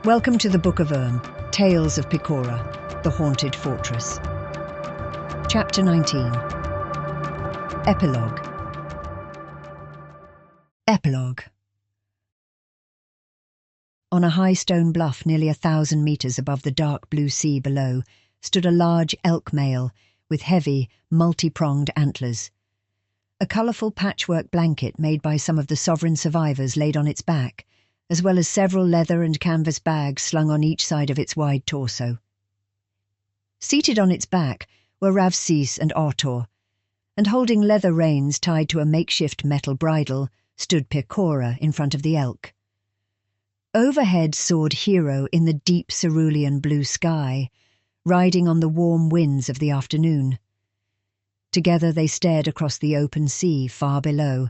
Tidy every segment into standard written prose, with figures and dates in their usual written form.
Welcome to the Book of Urm, Tales of Piecora, the Haunted Fortress. Chapter 19. Epilogue. Epilogue. On a high stone bluff nearly 1,000 meters above the dark blue sea below stood a large elk male with heavy, multi-pronged antlers. A colourful patchwork blanket made by some of the sovereign survivors laid on its back, as well as several leather and canvas bags slung on each side of its wide torso. Seated on its back were Ravsis and Artor, and holding leather reins tied to a makeshift metal bridle stood Piecora in front of the elk. Overhead soared Hero in the deep cerulean blue sky, riding on the warm winds of the afternoon. Together they stared across the open sea far below,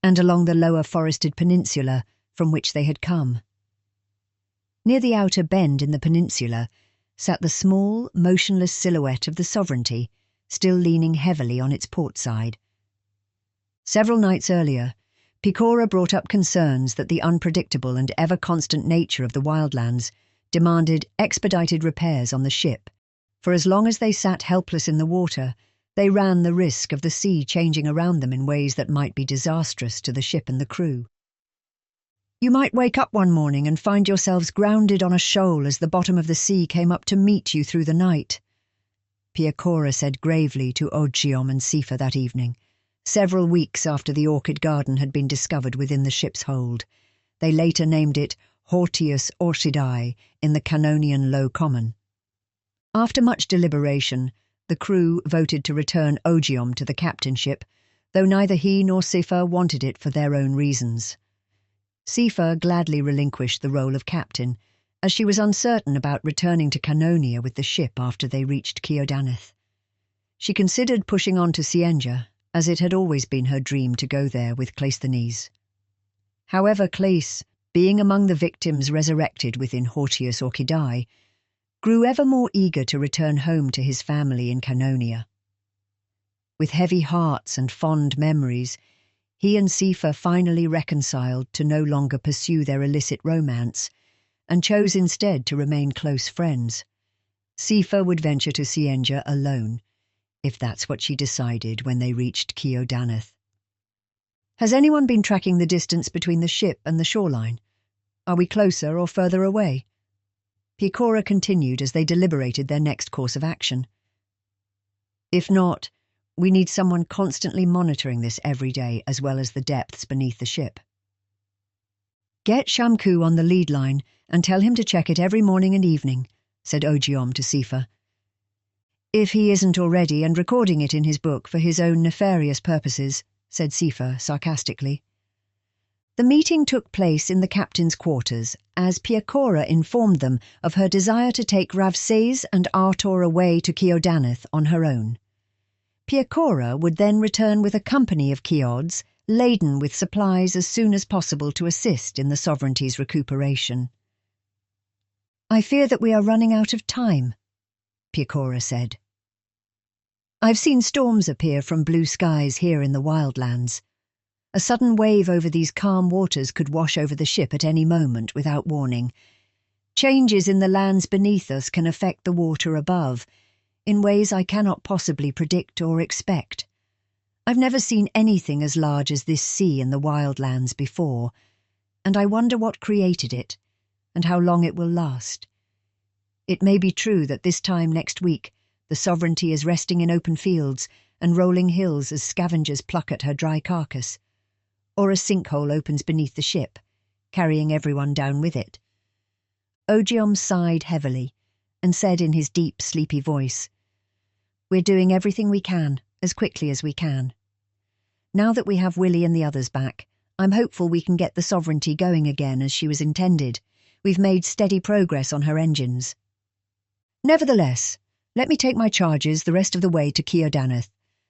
and along the lower forested peninsula from which they had come. Near the outer bend in the peninsula sat the small, motionless silhouette of the Sovereignty, still leaning heavily on its port side. Several nights earlier, Piecora brought up concerns that the unpredictable and ever-constant nature of the wildlands demanded expedited repairs on the ship. For as long as they sat helpless in the water, they ran the risk of the sea changing around them in ways that might be disastrous to the ship and the crew. You might wake up one morning and find yourselves grounded on a shoal as the bottom of the sea came up to meet you through the night, Piecora said gravely to Ogiom and Sifa that evening, several weeks after the orchid garden had been discovered within the ship's hold. They later named it Hortius Orchidae in the Canonian Low Common. After much deliberation, the crew voted to return Ogiom to the captainship, though neither he nor Sifa wanted it for their own reasons. Sifa gladly relinquished the role of captain, as she was uncertain about returning to Canonia with the ship after they reached Keodaneth. She considered pushing on to Cienja, as it had always been her dream to go there with Cleisthenes. However, Cleis, being among the victims resurrected within Hortius Orchidae, grew ever more eager to return home to his family in Canonia. With heavy hearts and fond memories, he and Sifa finally reconciled to no longer pursue their illicit romance, and chose instead to remain close friends. Sifa would venture to Cienja alone, if that's what she decided when they reached Keodaneth. Has anyone been tracking the distance between the ship and the shoreline? Are we closer or further away? Piecora continued as they deliberated their next course of action. If not, we need someone constantly monitoring this every day, as well as the depths beneath the ship. Get Shamku on the lead line and tell him to check it every morning and evening, said Ogiom to Sifa. If he isn't already and recording it in his book for his own nefarious purposes, said Sifa sarcastically. The meeting took place in the captain's quarters, as Piecora informed them of her desire to take Ravses and Artor away to Keodaneth on her own. Piecora would then return with a company of Keods, laden with supplies as soon as possible to assist in the Sovereignty's recuperation. I fear that we are running out of time, Piecora said. I've seen storms appear from blue skies here in the wildlands. A sudden wave over these calm waters could wash over the ship at any moment without warning. Changes in the lands beneath us can affect the water above, in ways I cannot possibly predict or expect. I've never seen anything as large as this sea in the wildlands before, and I wonder what created it, and how long it will last. It may be true that this time next week the Sovereignty is resting in open fields and rolling hills as scavengers pluck at her dry carcass, or a sinkhole opens beneath the ship, carrying everyone down with it. Ogiom sighed heavily and said in his deep, sleepy voice, We're doing everything we can, as quickly as we can. Now that we have Willie and the others back, I'm hopeful we can get the Sovereignty going again as she was intended. We've made steady progress on her engines. Nevertheless, let me take my charges the rest of the way to Keodaneth,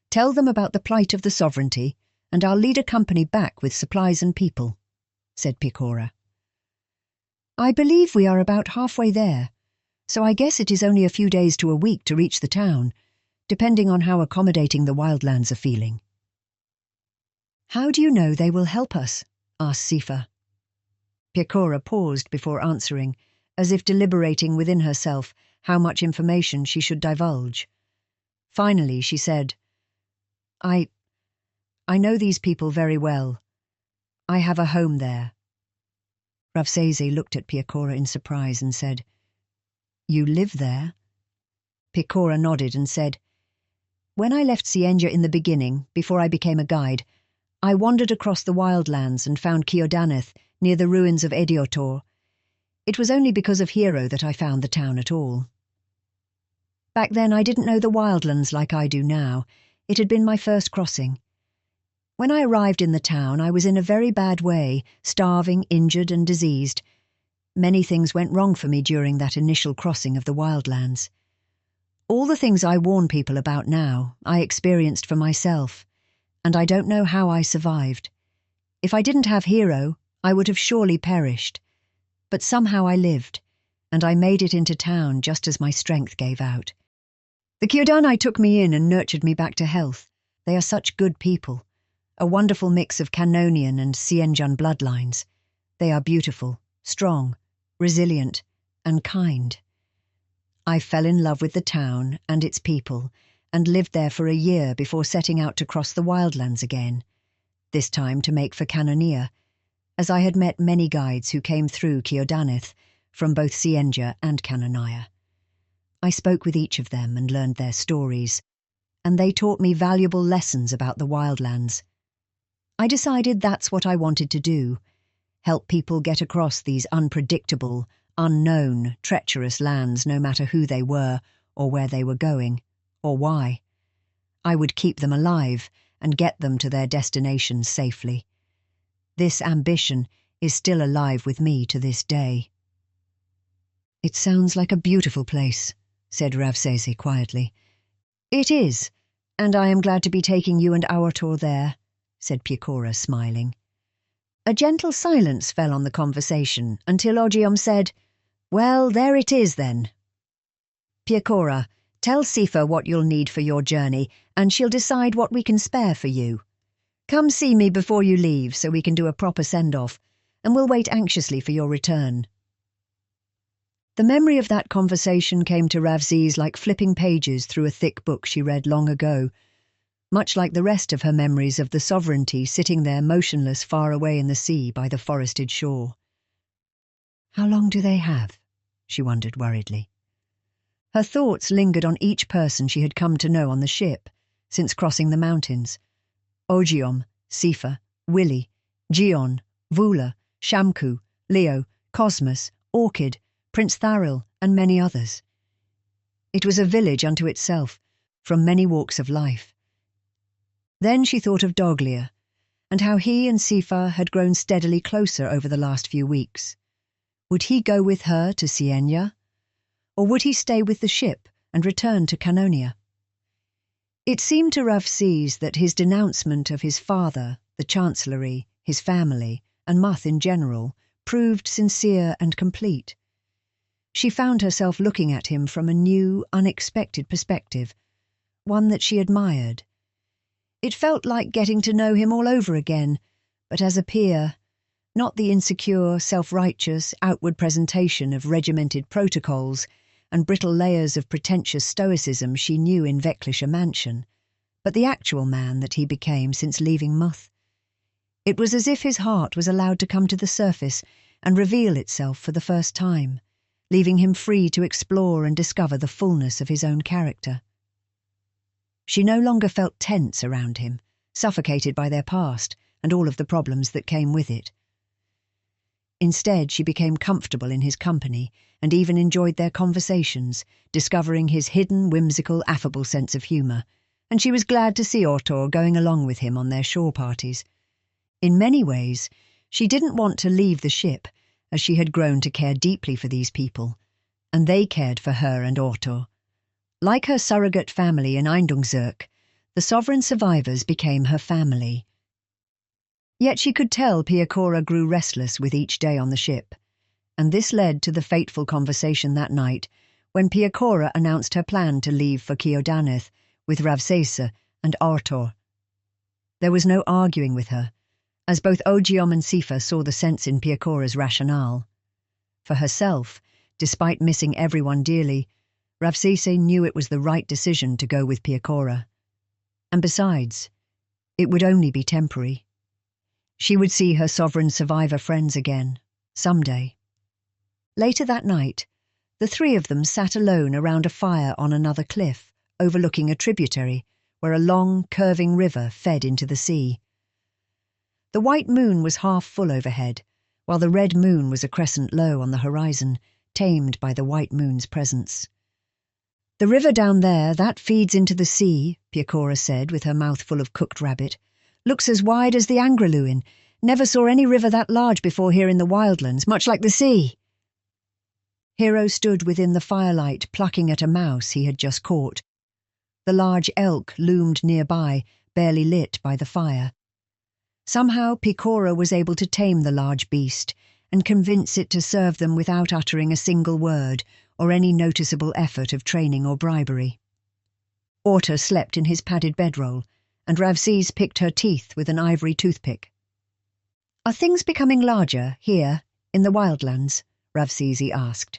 tell them about the plight of the Sovereignty, and I'll lead a company back with supplies and people, said Piecora. I believe we are about halfway there, so I guess it is only a few days to a week to reach the town, depending on how accommodating the wildlands are feeling. How do you know they will help us? Asked Sifa. Piecora paused before answering, as if deliberating within herself how much information she should divulge. Finally, she said, I know these people very well. I have a home there. Ravsese looked at Piecora in surprise and said, You live there? Piecora nodded and said, When I left Sienja in the beginning, before I became a guide, I wandered across the wildlands and found Ciudaneth near the ruins of Ediotor. It was only because of Hero that I found the town at all. Back then I didn't know the wildlands like I do now. It had been my first crossing. When I arrived in the town, I was in a very bad way, starving, injured and diseased. Many things went wrong for me during that initial crossing of the wildlands. All the things I warn people about now, I experienced for myself, and I don't know how I survived. If I didn't have Hero, I would have surely perished. But somehow I lived, and I made it into town just as my strength gave out. The Ciudani took me in and nurtured me back to health. They are such good people. A wonderful mix of Cannonian and Sienjan bloodlines. They are beautiful, strong, resilient, and kind. I fell in love with the town and its people and lived there for a year before setting out to cross the wildlands again, this time to make for Cannonia, as I had met many guides who came through Ciudaneth from both Sienja and Cannonia. I spoke with each of them and learned their stories, and they taught me valuable lessons about the wildlands. I decided that's what I wanted to do, help people get across these unpredictable, unknown, treacherous lands no matter who they were or where they were going, or why. I would keep them alive and get them to their destinations safely. This ambition is still alive with me to this day. It sounds like a beautiful place, said Ravsese quietly. It is, and I am glad to be taking you and Autor there, said Piecora, smiling. A gentle silence fell on the conversation until Ogiom said, Well, there it is then. Piecora, tell Sifa what you'll need for your journey, and she'll decide what we can spare for you. Come see me before you leave so we can do a proper send-off, and we'll wait anxiously for your return. The memory of that conversation came to Ravsese like flipping pages through a thick book she read long ago, much like the rest of her memories of the sovereignty sitting there motionless far away in the sea by the forested shore. How long do they have? She wondered worriedly. Her thoughts lingered on each person she had come to know on the ship since crossing the mountains. Ogiom, Sifa, Willie, Gion, Vula, Shamku, Leo, Cosmos, Orchid, Prince Tharil, and many others. It was a village unto itself, from many walks of life. Then she thought of Doglia, and how he and Sifa had grown steadily closer over the last few weeks. Would he go with her to Sienja? Or would he stay with the ship and return to Cannonia? It seemed to Ravsese that his denouncement of his father, the Chancellery, his family, and Muth in general, proved sincere and complete. She found herself looking at him from a new, unexpected perspective, one that she admired. It felt like getting to know him all over again, but as a peer, not the insecure, self-righteous, outward presentation of regimented protocols and brittle layers of pretentious stoicism she knew in Veklisha Mansion, but the actual man that he became since leaving Muth. It was as if his heart was allowed to come to the surface and reveal itself for the first time, leaving him free to explore and discover the fullness of his own character. She no longer felt tense around him, suffocated by their past and all of the problems that came with it. Instead, she became comfortable in his company and even enjoyed their conversations, discovering his hidden, whimsical, affable sense of humour, and she was glad to see Ortor going along with him on their shore parties. In many ways, she didn't want to leave the ship, as she had grown to care deeply for these people, and they cared for her and Ortor. Like her surrogate family in Eindungzirk, the sovereign survivors became her family. Yet she could tell Piecora grew restless with each day on the ship, and this led to the fateful conversation that night when Piecora announced her plan to leave for Ciudaneth with Ravsese and Ortor. There was no arguing with her, as both Ogiom and Sifa saw the sense in Piecora's rationale. For herself, Despite missing everyone dearly, Ravsese knew it was the right decision to go with Piecora. And besides, it would only be temporary. She would see her sovereign survivor friends again, someday. Later that night, the three of them sat alone around a fire on another cliff, overlooking a tributary where a long, curving river fed into the sea. The white moon was half full overhead, while the red moon was a crescent low on the horizon, tamed by the white moon's presence. "The river down there, that feeds into the sea," Piecora said with her mouth full of cooked rabbit. "Looks as wide as the Angreluin. Never saw any river that large before here in the wildlands, much like the sea." Hero stood within the firelight plucking at a mouse he had just caught. The large elk loomed nearby, barely lit by the fire. Somehow Piecora was able to tame the large beast and convince it to serve them without uttering a single word or any noticeable effort of training or bribery. Orta slept in his padded bedroll, and Ravsese picked her teeth with an ivory toothpick. "Are things becoming larger, here, in the wildlands?" Ravsese asked.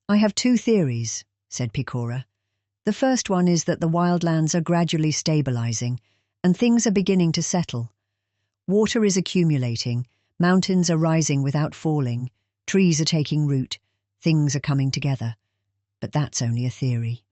"I have two theories," said Piecora. "The first one is that the wildlands are gradually stabilizing, and things are beginning to settle. Water is accumulating, mountains are rising without falling, trees are taking root, things are coming together. But that's only a theory.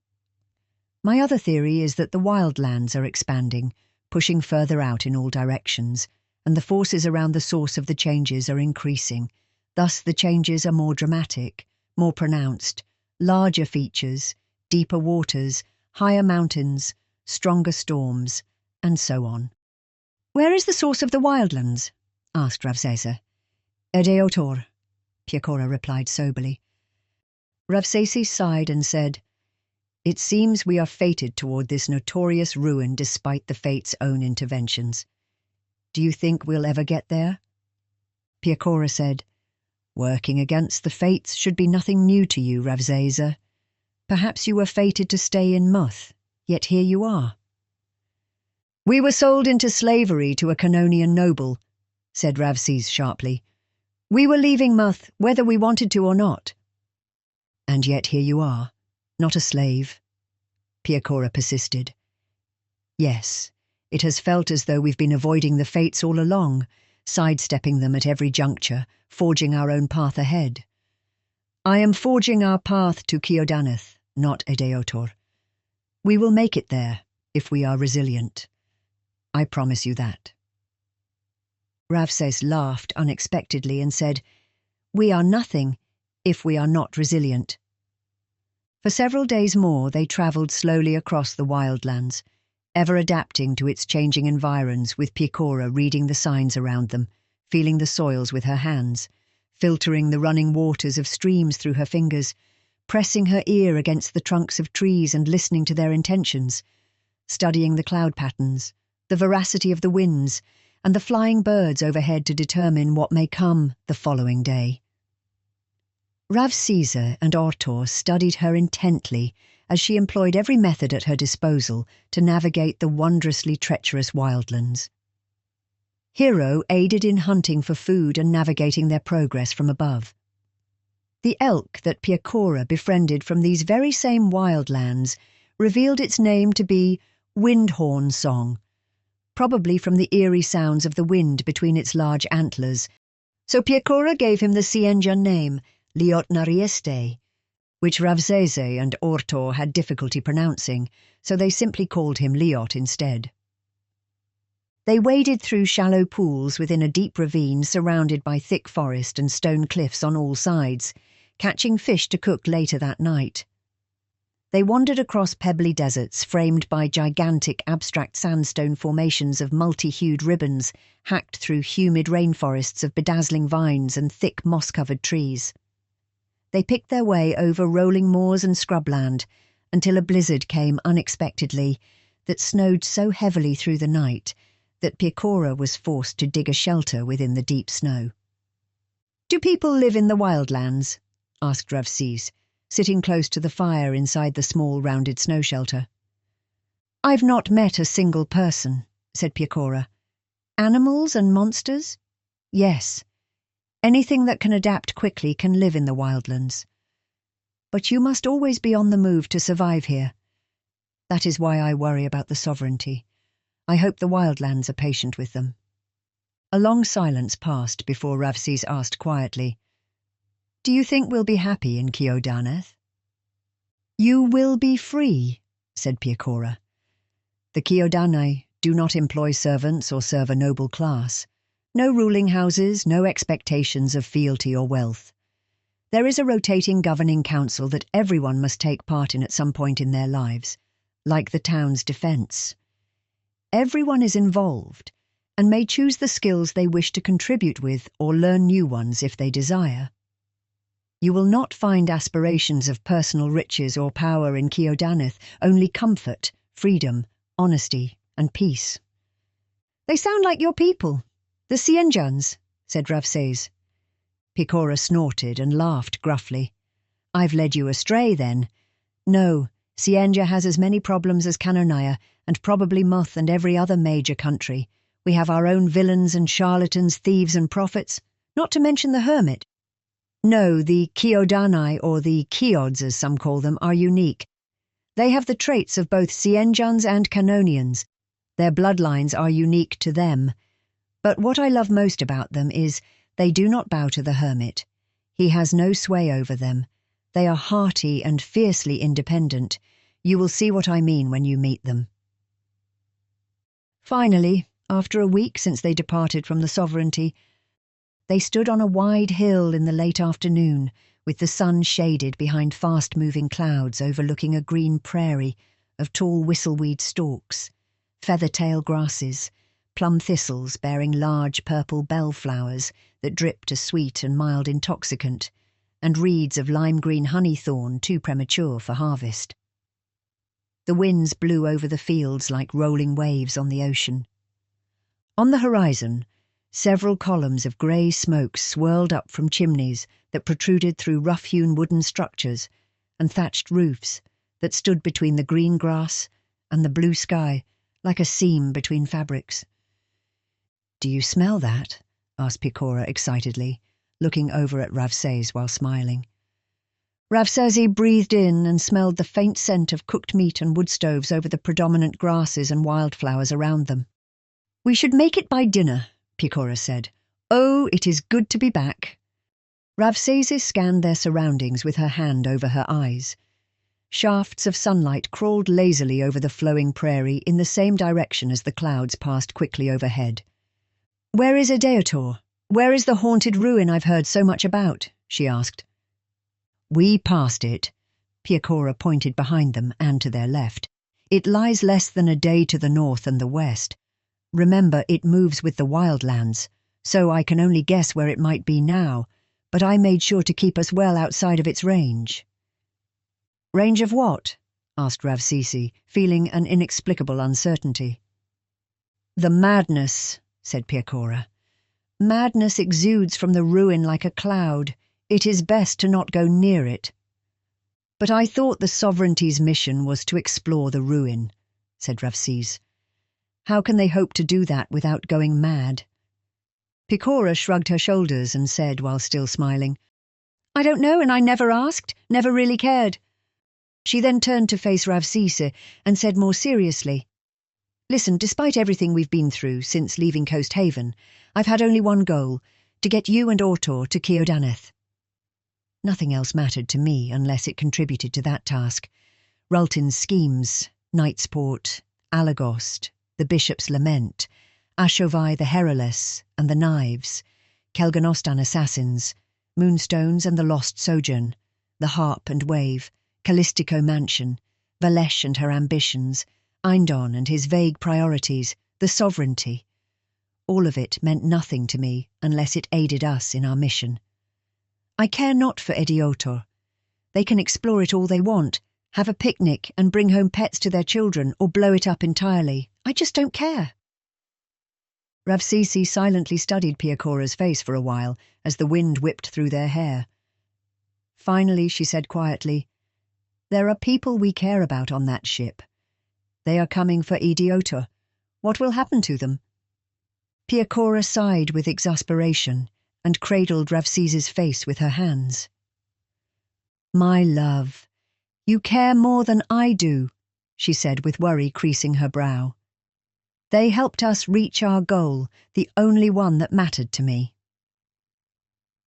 My other theory is that the wildlands are expanding, pushing further out in all directions, and the forces around the source of the changes are increasing. Thus the changes are more dramatic, more pronounced, larger features, deeper waters, higher mountains, stronger storms, and so on." "Where is the source of the wildlands?" asked Ravsese. "Edeotor," Piecora replied soberly. Ravsese sighed and said, "It seems we are fated toward this notorious ruin despite the fate's own interventions. Do you think we'll ever get there?" Piecora said, "Working against the fates should be nothing new to you, Ravsese. Perhaps you were fated to stay in Muth, yet here you are." "We were sold into slavery to a Canonian noble," said Ravsese sharply. "We were leaving Muth whether we wanted to or not." "And yet here you are, not a slave," Piecora persisted. "Yes, it has felt as though we've been avoiding the fates all along, sidestepping them at every juncture, forging our own path ahead. I am forging our path to Ciudanath, not Edeotor. We will make it there, if we are resilient. I promise you that." Ravsese laughed unexpectedly and said, "We are nothing, if we are not resilient." For several days more they travelled slowly across the wildlands, ever adapting to its changing environs, with Piecora reading the signs around them, feeling the soils with her hands, filtering the running waters of streams through her fingers, pressing her ear against the trunks of trees and listening to their intentions, studying the cloud patterns, the veracity of the winds, and the flying birds overhead to determine what may come the following day. Ravsese and Ortor studied her intently as she employed every method at her disposal to navigate the wondrously treacherous wildlands. Hero aided in hunting for food and navigating their progress from above. The elk that Piecora befriended from these very same wildlands revealed its name to be Windhorn Song, probably from the eerie sounds of the wind between its large antlers, so Piecora gave him the Sienja name, Liotnarieste, which Ravsese and Ortor had difficulty pronouncing, so they simply called him Liot instead. They waded through shallow pools within a deep ravine surrounded by thick forest and stone cliffs on all sides, catching fish to cook later that night. They wandered across pebbly deserts framed by gigantic abstract sandstone formations of multi-hued ribbons hacked through humid rainforests of bedazzling vines and thick moss-covered trees. They picked their way over rolling moors and scrubland until a blizzard came unexpectedly that snowed so heavily through the night that Piecora was forced to dig a shelter within the deep snow. "Do people live in the wildlands?" asked Ravsese, sitting close to the fire inside the small rounded snow shelter. "I've not met a single person," said Piecora. "Animals and monsters? Yes. Anything that can adapt quickly can live in the wildlands. But you must always be on the move to survive here. That is why I worry about the sovereignty. I hope the wildlands are patient with them." A long silence passed before Ravses asked quietly, "Do you think we'll be happy in Kiodaneth?" "You will be free," said Piecora. "The Kiodanai do not employ servants or serve a noble class. No ruling houses, no expectations of fealty or wealth. There is a rotating governing council that everyone must take part in at some point in their lives, like the town's defence. Everyone is involved and may choose the skills they wish to contribute with or learn new ones if they desire. You will not find aspirations of personal riches or power in Kiodaneth, only comfort, freedom, honesty, and peace." "They sound like your people, the Sienjans," said Ravses. Piecora snorted and laughed gruffly. "I've led you astray, then. No, Sienja has as many problems as Kanonaya, and probably Muth and every other major country. We have our own villains and charlatans, thieves and prophets, not to mention the hermit. No, the Kiodanai, or the Kiods as some call them, are unique. They have the traits of both Sienjans and Canonians. Their bloodlines are unique to them. But what I love most about them is they do not bow to the hermit. He has no sway over them. They are hearty and fiercely independent. You will see what I mean when you meet them." Finally, after a week since they departed from the sovereignty, they stood on a wide hill in the late afternoon, with the sun shaded behind fast-moving clouds overlooking a green prairie of tall whistleweed stalks, feather-tail grasses, plum thistles bearing large purple bellflowers that dripped a sweet and mild intoxicant, and reeds of lime-green honeythorn too premature for harvest. The winds blew over the fields like rolling waves on the ocean. On the horizon, several columns of grey smoke swirled up from chimneys that protruded through rough-hewn wooden structures and thatched roofs that stood between the green grass and the blue sky like a seam between fabrics. "Do you smell that?" asked Piecora excitedly, looking over at Ravses while smiling. Ravsesi breathed in and smelled the faint scent of cooked meat and wood stoves over the predominant grasses and wildflowers around them. "We should make it by dinner," Piecora said. "Oh, it is good to be back." Ravsesi scanned their surroundings with her hand over her eyes. Shafts of sunlight crawled lazily over the flowing prairie in the same direction as the clouds passed quickly overhead. "Where is Edeator? Where is the haunted ruin I've heard so much about?" she asked. "We passed it." Piecora pointed behind them and to their left. "It lies less than a day to the north and the west. Remember, it moves with the wildlands, so I can only guess where it might be now, but I made sure to keep us well outside of its range." "Range of what?" asked Ravsesi, feeling an inexplicable uncertainty. "The madness," said Piecora. "Madness exudes from the ruin like a cloud. It is best to not go near it." "But I thought the sovereignty's mission was to explore the ruin," said Ravses. "How can they hope to do that without going mad?" Piecora shrugged her shoulders and said, while still smiling, "I don't know, and I never asked, never really cared." She then turned to face Ravsesi and said more seriously, "Listen, despite everything we've been through since leaving Coast Haven, I've had only one goal, to get you and Ortor to Kiodaneth." Nothing else mattered to me unless it contributed to that task. Rultin's schemes, Knightsport, Alagost, the Bishop's Lament, Ashovai the Heroless and the Knives, Kelganostan Assassins, Moonstones and the Lost Sojourn, the Harp and Wave, Callistico Mansion, Valesh and her ambitions, Eindon and his vague priorities, the sovereignty. All of it meant nothing to me unless it aided us in our mission. I care not for Edeator. They can explore it all they want, have a picnic and bring home pets to their children or blow it up entirely. I just don't care." Ravsesi silently studied Piecora's face for a while as the wind whipped through their hair. Finally she said quietly, "There are people we care about on that ship. They are coming for Edeator. What will happen to them?" Piecora sighed with exasperation and cradled Ravses's face with her hands. My love, you care more than I do, she said with worry creasing her brow. They helped us reach our goal, the only one that mattered to me.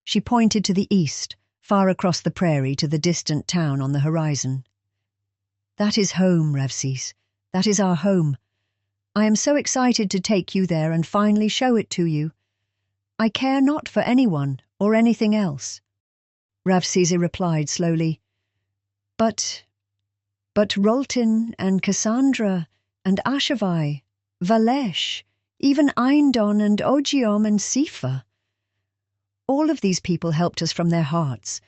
She pointed to the east, far across the prairie to the distant town on the horizon. That is home, Ravsis. That is our home. I am so excited to take you there and finally show it to you. I care not for anyone or anything else. Ravsis replied slowly, But Roltin and Cassandra and Ashavai, Valesh, even Eindon and Ogiom and Sifa. All of these people helped us from their hearts,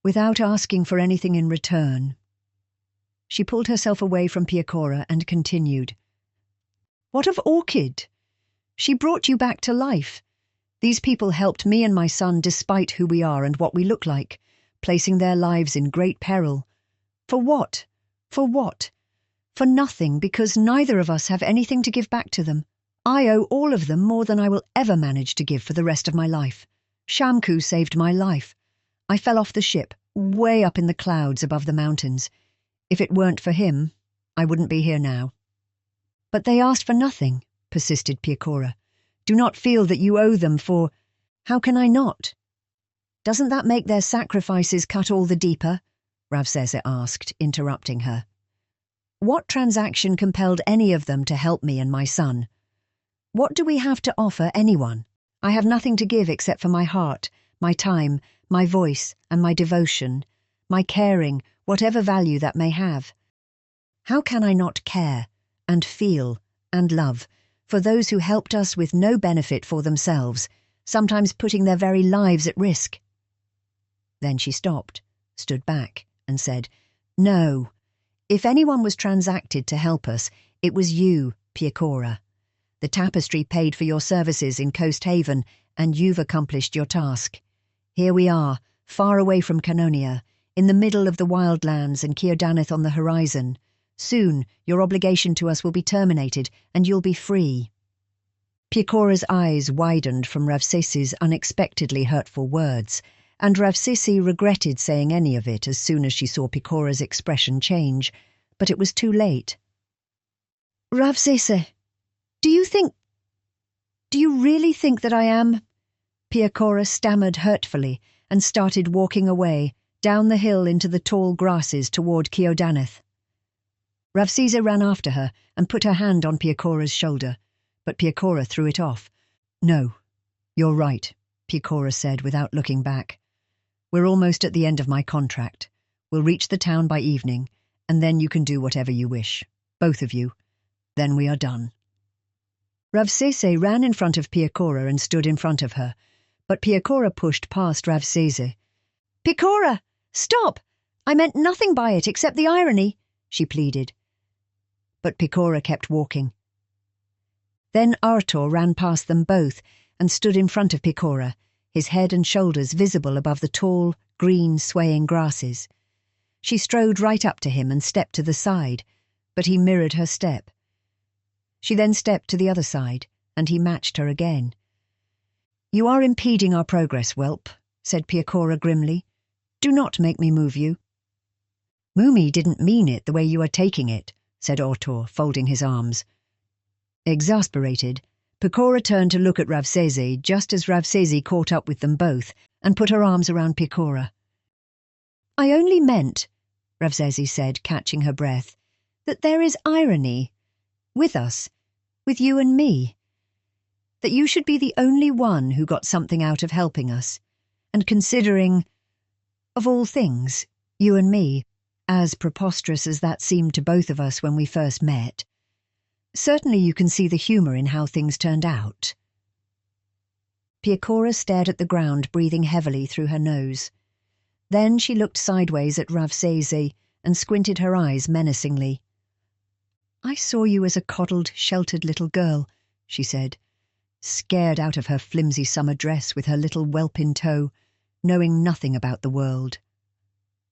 without asking for anything in return. She pulled herself away from Piecora and continued. What of Orchid? She brought you back to life. These people helped me and my son despite who we are and what we look like, placing their lives in great peril. For what? For what? For nothing, because neither of us have anything to give back to them. I owe all of them more than I will ever manage to give for the rest of my life. Shamku saved my life. I fell off the ship, way up in the clouds above the mountains. If it weren't for him, I wouldn't be here now. But they asked for nothing, persisted Piecora. Do not feel that you owe them for... How can I not? Doesn't that make their sacrifices cut all the deeper? Ravsese asked, interrupting her. What transaction compelled any of them to help me and my son? What do we have to offer anyone? I have nothing to give except for my heart, my time, my voice, and my devotion, my caring, whatever value that may have. How can I not care, and feel, and love, for those who helped us with no benefit for themselves, sometimes putting their very lives at risk? Then she stopped, stood back, and said, No, if anyone was transacted to help us, it was you, Piecora. The tapestry paid for your services in Coast Haven, and you've accomplished your task. Here we are, far away from Canonia, in the middle of the wildlands and Ciudadath on the horizon. Soon, your obligation to us will be terminated, and you'll be free. Piecora's eyes widened from Ravsesi's unexpectedly hurtful words, and Ravsesi regretted saying any of it as soon as she saw Piecora's expression change, but it was too late. Ravsesi, do you really think that I am? Piecora stammered hurtfully and started walking away, down the hill into the tall grasses toward Ciudadath. Ravsesi ran after her and put her hand on Piecora's shoulder, but Piecora threw it off. No, you're right, Piecora said without looking back. We're almost at the end of my contract. We'll reach the town by evening, and then you can do whatever you wish. Both of you. Then we are done. Ravsesi ran in front of Piecora and stood in front of her, but Piecora pushed past Ravsesi. Piecora, stop! I meant nothing by it except the irony, she pleaded. But Piecora kept walking. Then Artur ran past them both and stood in front of Piecora, his head and shoulders visible above the tall, green, swaying grasses. She strode right up to him and stepped to the side, but he mirrored her step. She then stepped to the other side, and he matched her again. You are impeding our progress, whelp, said Piecora grimly. Do not make me move you. Mumi didn't mean it the way you are taking it, said Artur, folding his arms. Exasperated, Piecora turned to look at Ravsesi just as Ravsesi caught up with them both and put her arms around Piecora. I only meant, Ravsesi said, catching her breath, that there is irony with us, with you and me. That you should be the only one who got something out of helping us, and considering, of all things, you and me, as preposterous as that seemed to both of us when we first met. Certainly you can see the humour in how things turned out. Piecora stared at the ground, breathing heavily through her nose. Then she looked sideways at Ravsesi and squinted her eyes menacingly. I saw you as a coddled, sheltered little girl, she said, scared out of her flimsy summer dress with her little whelp in tow, knowing nothing about the world.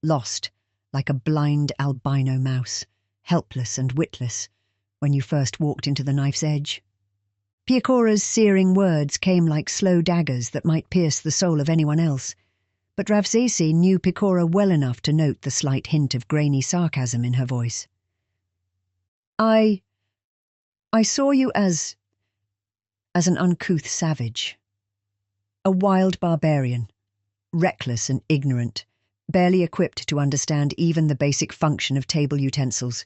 Lost, like a blind albino mouse, helpless and witless, when you first walked into the knife's edge. Piecora's searing words came like slow daggers that might pierce the soul of anyone else, but Ravzesi knew Piecora well enough to note the slight hint of grainy sarcasm in her voice. I saw you as an uncouth savage. A wild barbarian, reckless and ignorant, barely equipped to understand even the basic function of table utensils,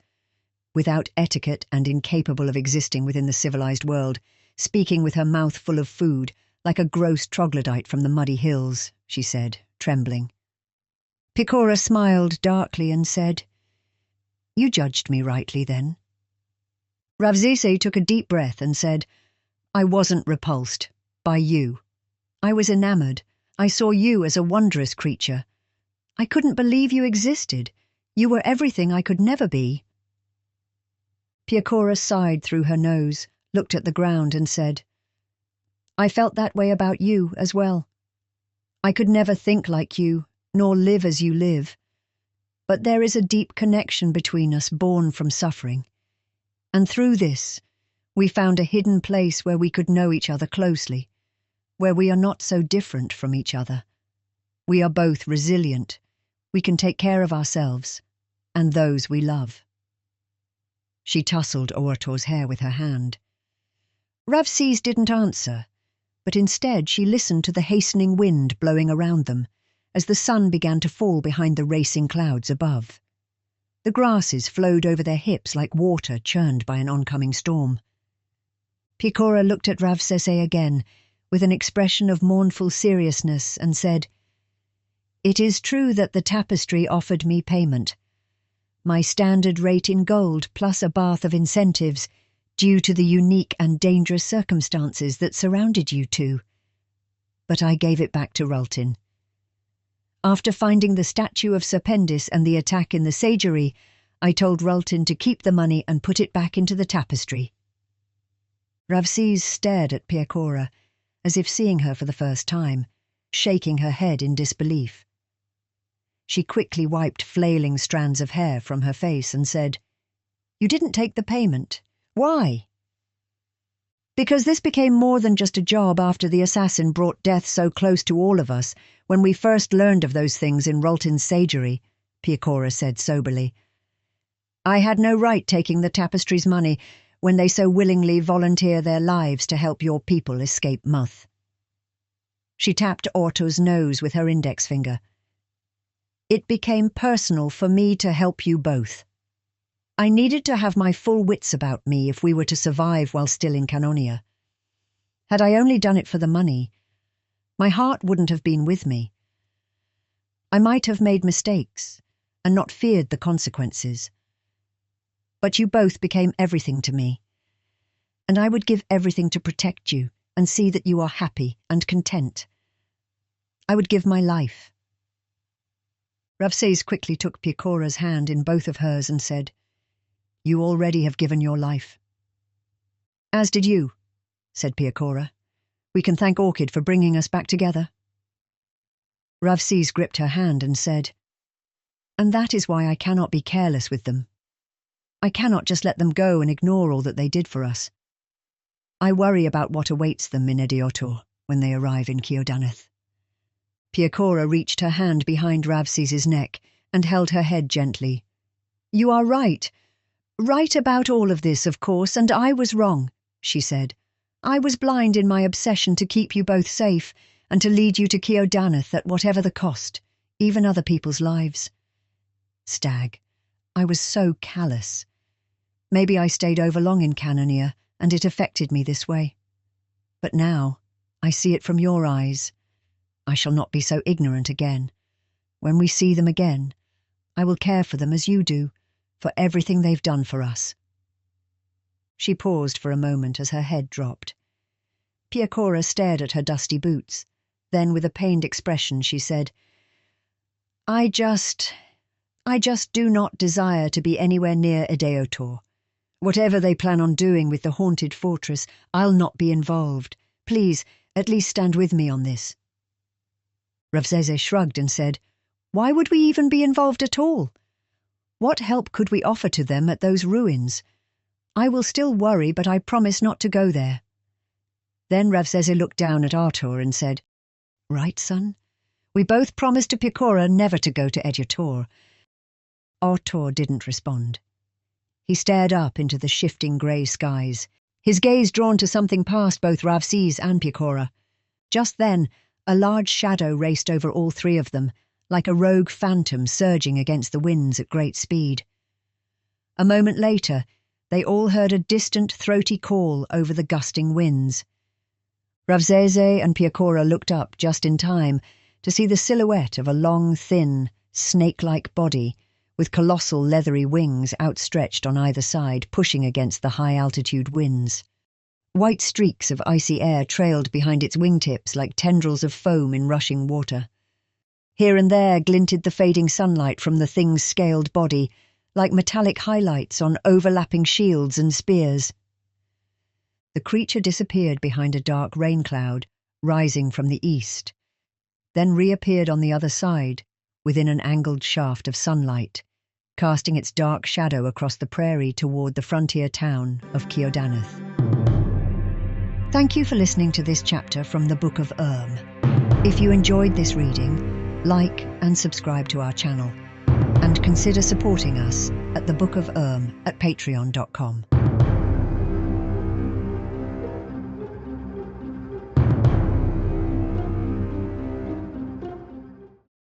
without etiquette and incapable of existing within the civilized world, speaking with her mouth full of food, like a gross troglodyte from the muddy hills, she said, trembling. Piecora smiled darkly and said, "You judged me rightly then." Ravzesi took a deep breath and said, "I wasn't repulsed by you. I was enamored. I saw you as a wondrous creature. I couldn't believe you existed. You were everything I could never be." Piecora sighed through her nose, looked at the ground and said, "I felt that way about you as well. I could never think like you, nor live as you live. But there is a deep connection between us born from suffering. And through this, we found a hidden place where we could know each other closely, where we are not so different from each other. We are both resilient. We can take care of ourselves and those we love." She tousled Orator's hair with her hand. Ravzesi didn't answer, but instead she listened to the hastening wind blowing around them as the sun began to fall behind the racing clouds above. The grasses flowed over their hips like water churned by an oncoming storm. Piecora looked at Ravzesi again with an expression of mournful seriousness and said, "It is true that the tapestry offered me payment. My standard rate in gold plus a bath of incentives due to the unique and dangerous circumstances that surrounded you two. But I gave it back to Rultin. After finding the statue of Serpendis and the attack in the sagery, I told Rultin to keep the money and put it back into the tapestry." Ravzesi stared at Piecora, as if seeing her for the first time, shaking her head in disbelief. She quickly wiped flailing strands of hair from her face and said, "You didn't take the payment. Why?" "Because this became more than just a job after the assassin brought death so close to all of us when we first learned of those things in Rultin's sagery," Piecora said soberly. "I had no right taking the tapestry's money when they so willingly volunteer their lives to help your people escape Muth." She tapped Orto's nose with her index finger. "It became personal for me to help you both. I needed to have my full wits about me if we were to survive while still in Canonia. Had I only done it for the money, my heart wouldn't have been with me. I might have made mistakes and not feared the consequences. But you both became everything to me, and I would give everything to protect you and see that you are happy and content. I would give my life." Ravzesi quickly took Piecora's hand in both of hers and said, "You already have given your life." "As did you," said Piecora. "We can thank Orchid for bringing us back together." Ravzesi gripped her hand and said, "And that is why I cannot be careless with them. I cannot just let them go and ignore all that they did for us. I worry about what awaits them in Ediotor when they arrive in Ciudadath." Piecora reached her hand behind Ravzesi's neck and held her head gently. "You are right. Right about all of this, of course, and I was wrong," she said. "I was blind in my obsession to keep you both safe and to lead you to Ciudadath at whatever the cost, even other people's lives. Stag, I was so callous. Maybe I stayed over long in Canonia and it affected me this way. But now I see it from your eyes. I shall not be so ignorant again. When we see them again, I will care for them as you do, for everything they've done for us." She paused for a moment as her head dropped. Piecora stared at her dusty boots. Then, with a pained expression, she said, I just do not desire to be anywhere near Ediotor. Whatever they plan on doing with the haunted fortress, I'll not be involved. Please, at least stand with me on this." Ravzesi shrugged and said, "Why would we even be involved at all? What help could we offer to them at those ruins? I will still worry, but I promise not to go there." Then Ravzesi looked down at Artur and said, "Right, son? We both promised to Piecora never to go to Editor. Artur didn't respond. He stared up into the shifting grey skies, his gaze drawn to something past both Ravses and Piecora. Just then, a large shadow raced over all three of them, like a rogue phantom surging against the winds at great speed. A moment later, they all heard a distant, throaty call over the gusting winds. Ravsese and Piecora looked up just in time to see the silhouette of a long, thin, snake-like body with colossal leathery wings outstretched on either side, pushing against the high-altitude winds. White streaks of icy air trailed behind its wingtips like tendrils of foam in rushing water. Here and there glinted the fading sunlight from the thing's scaled body, like metallic highlights on overlapping shields and spears. The creature disappeared behind a dark rain cloud, rising from the east, then reappeared on the other side, within an angled shaft of sunlight, casting its dark shadow across the prairie toward the frontier town of Ciudadath. Thank you for listening to this chapter from the Book of Urm. If you enjoyed this reading, like and subscribe to our channel, and consider supporting us at the Book of Urm at patreon.com.